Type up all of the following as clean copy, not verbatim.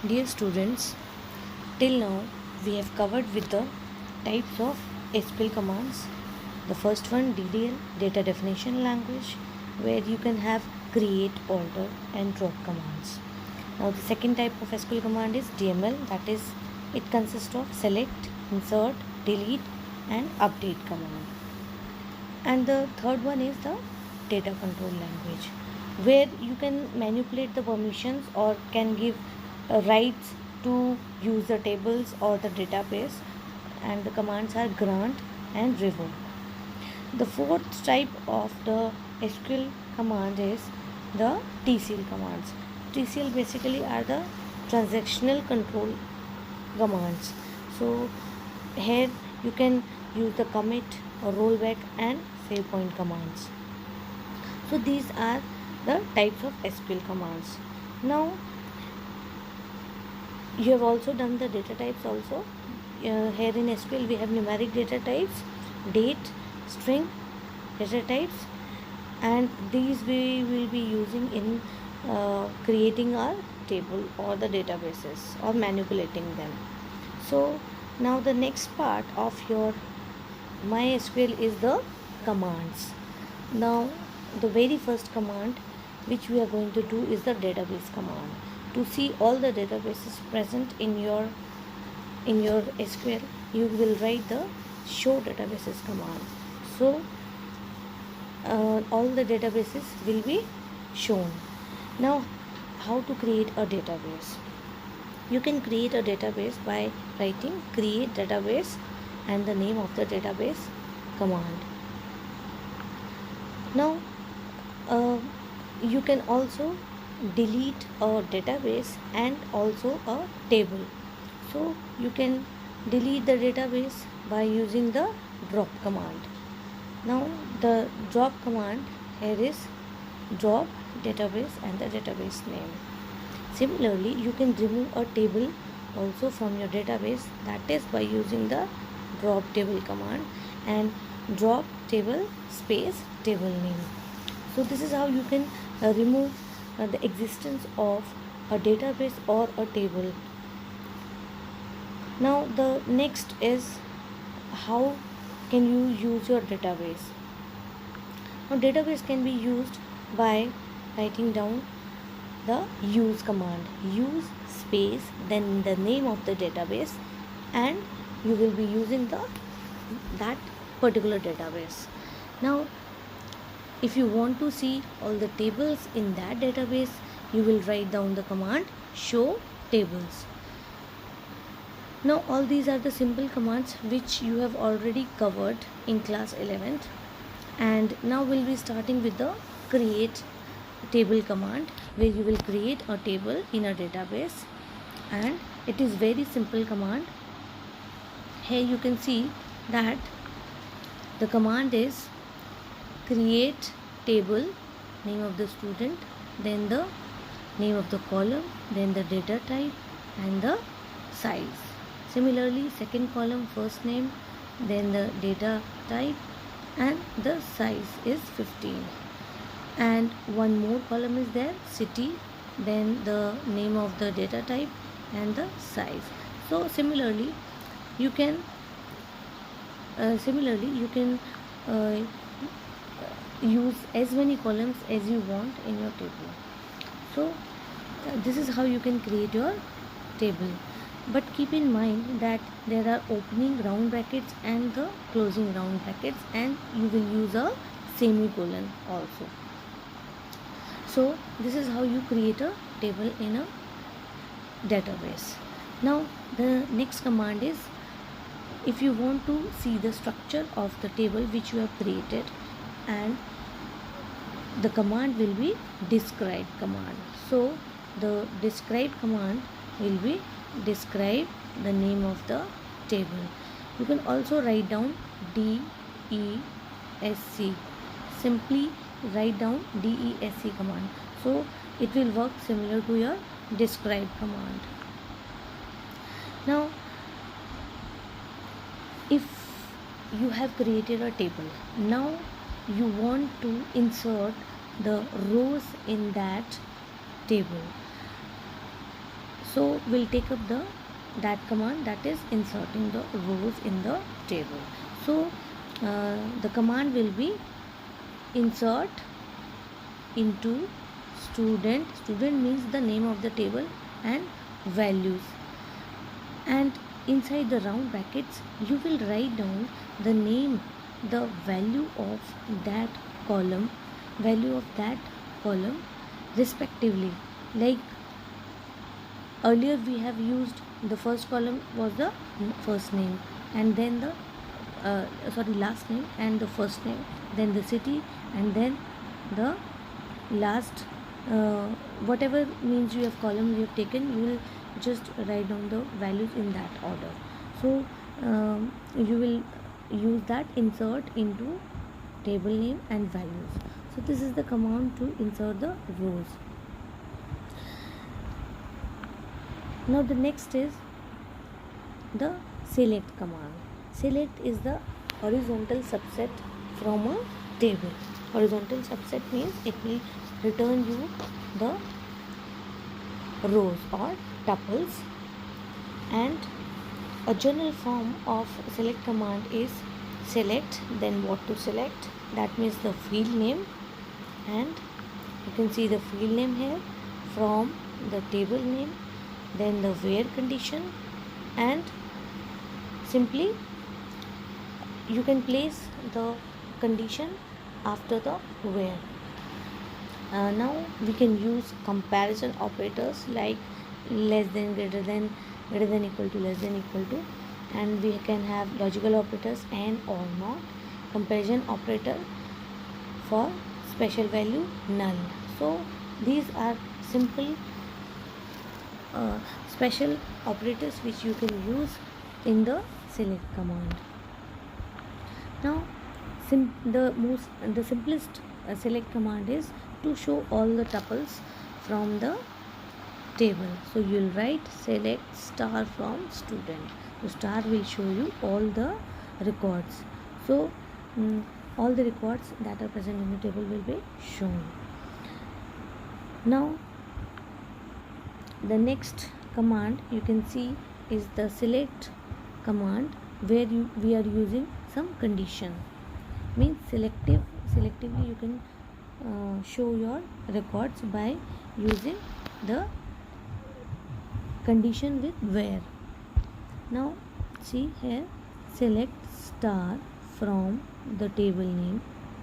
Dear students, till now we have covered with the types of SQL commands. The first one, DDL, data definition language, where you can have create, alter and drop commands. Now the second type of SQL command is DML, that is it consists of select, insert, delete and update command. And the third one is the data control language, where you can manipulate the permissions or can give rights to use the tables or the database, and the commands are grant and revoke. The fourth type of the SQL command is the TCL commands. TCL basically are the transactional control commands. So here you can use the commit or rollback and save point commands. So these are the types of SQL commands. Now you have also done the data types also. Here in SQL we have numeric data types, date, string data types, and these we will be using in creating our table or the databases or manipulating them. So now the next part of your MySQL is the commands. Now the very first command which we are going to do is the database command. To see all the databases present in your SQL, you will write the show databases command. So all the databases will be shown. Now how to create a database? You can create a database by writing create database and the name of the database command. Now you can also delete a database and also a table. So you can delete the database by using the drop command. Now the drop command here is drop database and the database name. Similarly, you can remove a table also from your database, that is by using the drop table command and drop table space table name. So this is how you can remove the existence of a database or a table. Now the next is how can you use your database. Now database can be used by writing down the use command, use space then the name of the database, and you will be using that particular database. Now if you want to see all the tables in that database, you will write down the command show tables. Now all these are the simple commands which you have already covered in class 11th, and now we'll be starting with the create table command, where you will create a table in a database, and it is very simple command. Here you can see that the command is create table, name of the student, then the name of the column, then the data type and the size. Similarly, second column first name, then the data type and the size is 15, and one more column is there, city, then the name of the data type and the size. So similarly you can use as many columns as you want in your table. So this is how you can create your table, but keep in mind that there are opening round brackets and the closing round brackets, and you will use a semicolon also. So this is how you create a table in a database. Now the next command is, if you want to see the structure of the table which you have created, and the command will be describe command. So the describe command will be describe the name of the table. You can also write down DESC, simply write down DESC command, so it will work similar to your describe command. Now if you have created a table, now you want to insert the rows in that table. So we'll take up that command, that is inserting the rows in the table. So the command will be insert into student. Student means the name of the table and values, and inside the round brackets you will write down the name, the value of that column, respectively. Like earlier we have used, the first column was the first name, and then the last name and the first name, then the city, and then the last, whatever means you have column you have taken, you will just write down the values in that order. So you will use that insert into table name and values. So this is the command to insert the rows. Now the next is the select command. Select is the horizontal subset from a table. Horizontal subset means it will return you the rows or tuples, and a general form of select command is select, then what to select, that means the field name, and you can see the field name here, from the table name, then the where condition, and simply you can place the condition after the where. Now we can use comparison operators like less than, greater than, equal to, less than, equal to, and we can have logical operators and or not, comparison operator for special value null. So these are simple special operators which you can use in the select command. Now the simplest select command is to show all the tuples from the table. So you will write select star from student. The star will show you all the records. So all the records that are present in the table will be shown. Now the next command you can see is the select command, where we are using some condition. Means selectively you can show your records by using the condition with where. Now see here, select star from the table name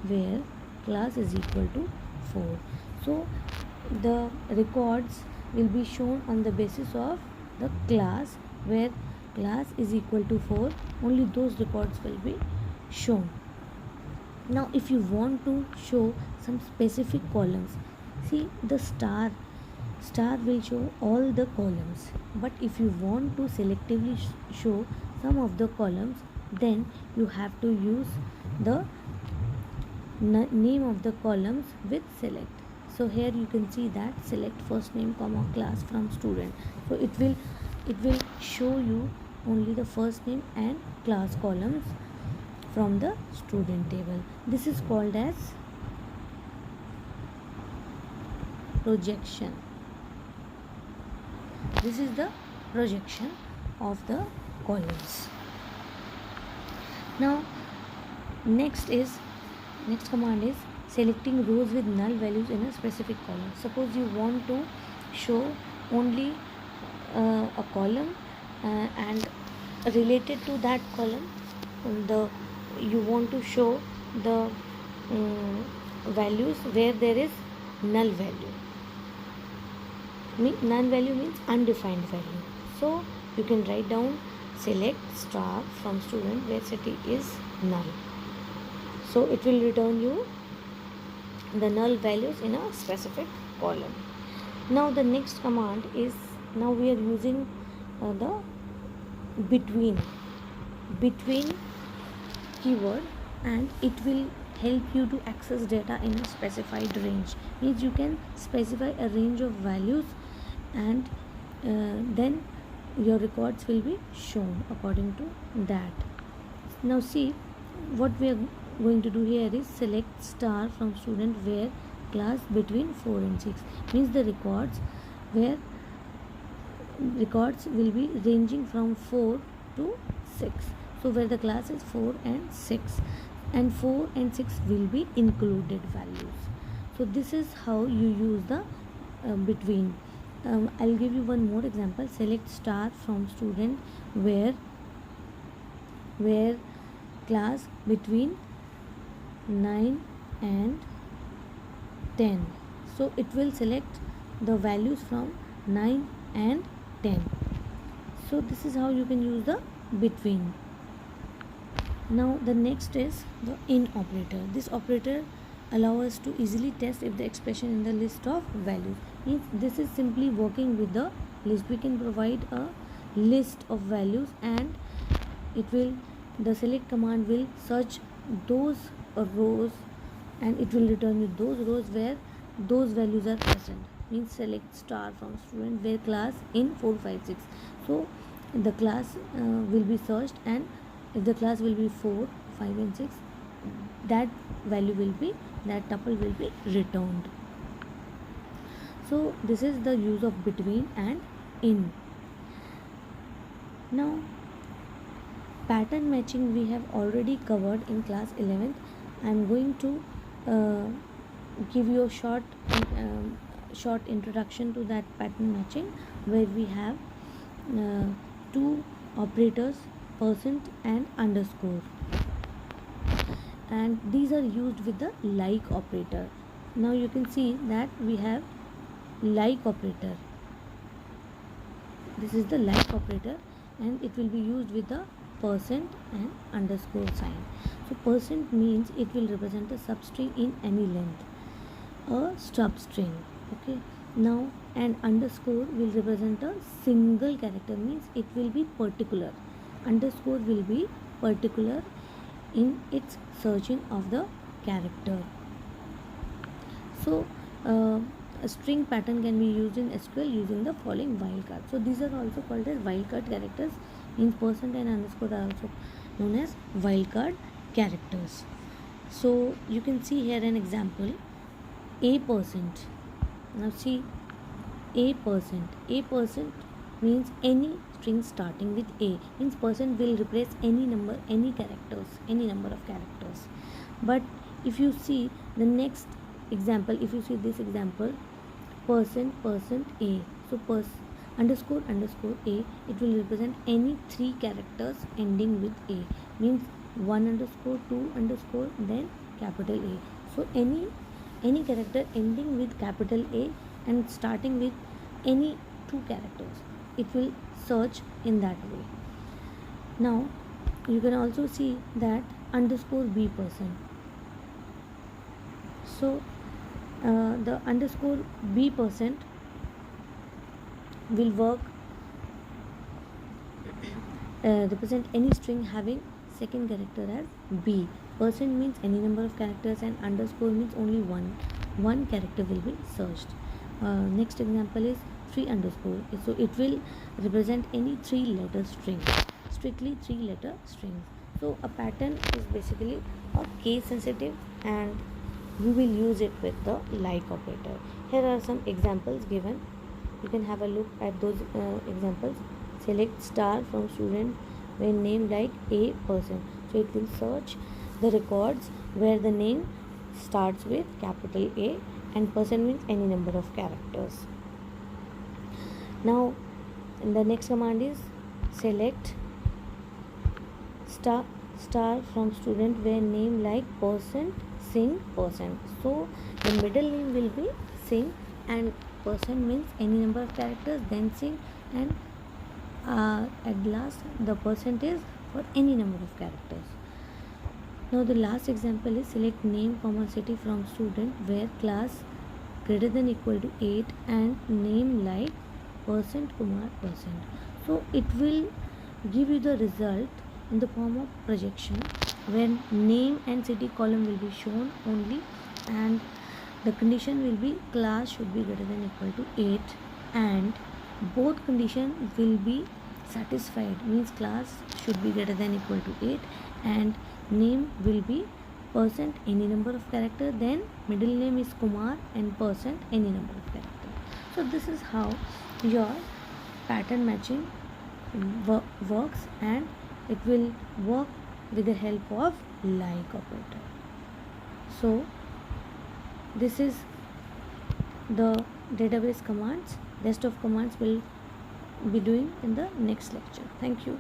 where class is equal to 4. So the records will be shown on the basis of the class, where class is equal to 4, only those records will be shown. Now if you want to show some specific columns, see the star will show all the columns, but if you want to selectively show some of the columns, then you have to use the name of the columns with select. So here you can see that select first name comma class from student. So it will show you only the first name and class columns from the student table. This is called as projection. This is the projection of the columns. Now next command is selecting rows with null values in a specific column. Suppose you want to show only a column and related to that column you want to show the values where there is null value. Null value means undefined value. So you can write down select star from student where city is null. So it will return you the null values in a specific column. Now the next command is, now we are using the between keyword, and it will help you to access data in a specified range. Means you can specify a range of values, and then your records will be shown according to that. Now see, what we are going to do here is select star from student where class between 4 and 6. Means the records where records will be ranging from 4 to 6. So where the class is 4 and 6, and 4 and 6 will be included values. So this is how you use the between. I'll give you one more example. Select star from student where class between 9 and 10. So it will select the values from 9 and 10. So this is how you can use the between. Now the next is the in operator. This operator allows us to easily test if the expression in the list of values. Means this is simply working with the list. We can provide a list of values and the select command will search those rows and it will return you those rows where those values are present. Means select star from student where class in 4, 5, 6. So the class will be searched, and if the class will be 4, 5 and 6, that tuple will be returned. So this is the use of between and in. Now pattern matching we have already covered in class 11th. I am going to give you a short introduction to that pattern matching, where we have two operators, percent and underscore, and these are used with the like operator. Now you can see that we have like operator. This is the like operator, and it will be used with the percent and underscore sign. So percent means it will represent a substring in any length, a stub string. Okay. Now and underscore will represent a single character, means it will be particular. Underscore will be particular in its searching of the character. So a string pattern can be used in SQL using the following wildcard. So these are also called as wildcard characters. Means percent and underscore are also known as wildcard characters. So you can see here an example, a percent. Now see, a percent means any string starting with a, means percent will replace any number, any number of characters. But if you see the next example, if you see this example, percent a, so underscore a, it will represent any 3 characters ending with a, means 1 underscore, 2 underscore, then capital A. So any character ending with capital A and starting with any 2 characters, it will search in that way. Now you can also see that underscore b percent. So the underscore b percent will work represent any string having second character as b. Percent means any number of characters, and underscore means only one character will be searched. Next example is 3 underscore. So it will represent any 3-letter string, strictly 3-letter strings. So a pattern is basically a case sensitive, and we will use it with the like operator. Here are some examples given. You can have a look at those examples. Select star from student when name like a person. So it will search the records where the name starts with capital A and person means any number of characters. Now the next command is select star from student where name like person sing person. So the middle name will be sing and person means any number of characters, then sing, and at last the percent is for any number of characters. Now the last example is select name comma city from student where class greater than equal to 8 and name like percent Kumar percent. So it will give you the result in the form of projection when name and city column will be shown only, and the condition will be class should be greater than equal to 8 and both condition will be satisfied, means class should be greater than equal to 8 and name will be percent any number of character, then middle name is Kumar and percent any number of character. So this is how your pattern matching works, and it will work with the help of like operator. So this is the database commands. Rest of commands will be doing in the next lecture. Thank you.